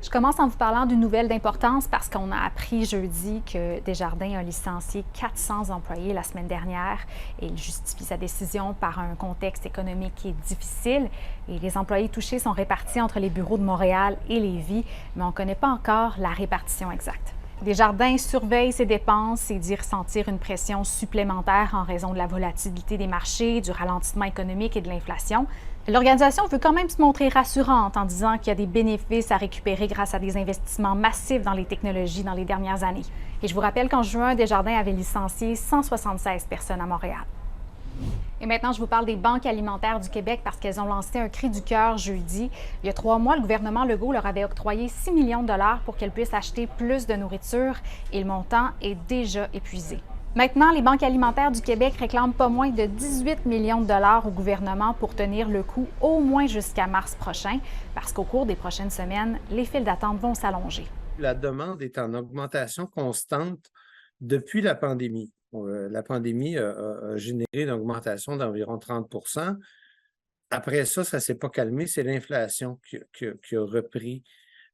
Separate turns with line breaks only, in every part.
Je commence en vous parlant d'une nouvelle d'importance parce qu'on a appris jeudi que Desjardins a licencié 400 employés la semaine dernière et il justifie sa décision par un contexte économique qui est difficile. Et les employés touchés sont répartis entre les bureaux de Montréal et Lévis, mais on ne connaît pas encore la répartition exacte. Desjardins surveille ses dépenses et dit ressentir une pression supplémentaire en raison de la volatilité des marchés, du ralentissement économique et de l'inflation. L'organisation veut quand même se montrer rassurante en disant qu'il y a des bénéfices à récupérer grâce à des investissements massifs dans les technologies dans les dernières années. Et je vous rappelle qu'en juin, Desjardins avait licencié 176 personnes à Montréal. Et maintenant, je vous parle des banques alimentaires du Québec parce qu'elles ont lancé un cri du cœur jeudi. Il y a 3 mois, le gouvernement Legault leur avait octroyé 6 millions de dollars pour qu'elles puissent acheter plus de nourriture et le montant est déjà épuisé. Maintenant, les banques alimentaires du Québec réclament pas moins de 18 millions de dollars au gouvernement pour tenir le coup au moins jusqu'à mars prochain parce qu'au cours des prochaines semaines, les files d'attente vont s'allonger.
La demande est en augmentation constante depuis la pandémie. La pandémie a généré une augmentation d'environ 30 %. Après ça, ça ne s'est pas calmé. C'est l'inflation qui a repris,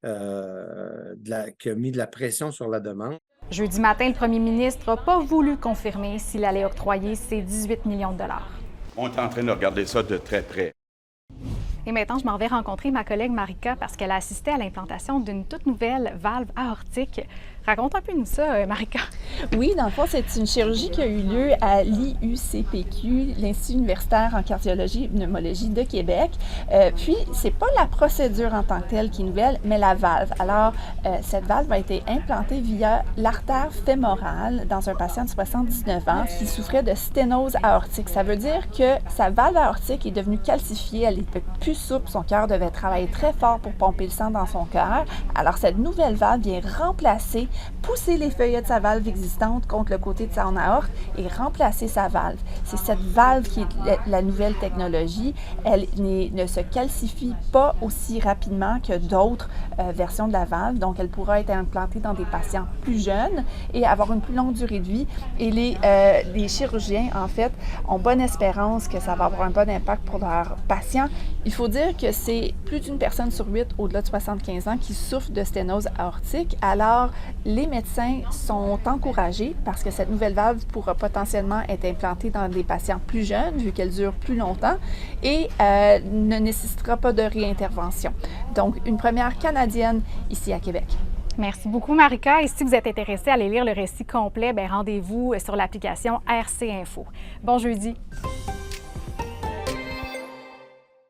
qui a mis de la pression sur la demande.
Jeudi matin, le premier ministre n'a pas voulu confirmer s'il allait octroyer ces 18 millions de dollars.
On est en train de regarder ça de très près.
Et maintenant, je m'en vais rencontrer ma collègue Marika parce qu'elle a assisté à l'implantation d'une toute nouvelle valve aortique. Raconte un peu nous ça, Marika.
Oui, dans le fond, c'est une chirurgie qui a eu lieu à l'IUCPQ, l'Institut universitaire en cardiologie et pneumologie de Québec. Puis, c'est pas la procédure en tant que telle qui est nouvelle, mais la valve. Alors, cette valve a été implantée via l'artère fémorale dans un patient de 79 ans qui souffrait de sténose aortique. Ça veut dire que sa valve aortique est devenue calcifiée, elle était plus souple, son cœur devait travailler très fort pour pomper le sang dans son cœur. Alors, cette nouvelle valve vient remplacer, pousser les feuillets de sa valve existante contre le côté de son aorte et remplacer sa valve. C'est cette valve qui est la nouvelle technologie. Elle ne se calcifie pas aussi rapidement que d'autres versions de la valve, donc elle pourra être implantée dans des patients plus jeunes et avoir une plus longue durée de vie. Et les chirurgiens, en fait, ont bonne espérance que ça va avoir un bon impact pour leurs patients. Il faut dire que c'est plus d'une personne sur 8 au-delà de 75 ans qui souffre de sténose aortique. Alors, les médecins sont encouragés parce que cette nouvelle valve pourra potentiellement être implantée dans des patients plus jeunes, vu qu'elle dure plus longtemps, et ne nécessitera pas de réintervention. Donc, une première canadienne ici à Québec.
Merci beaucoup, Marika. Et si vous êtes intéressé à aller lire le récit complet, rendez-vous sur l'application RC Info. Bon jeudi.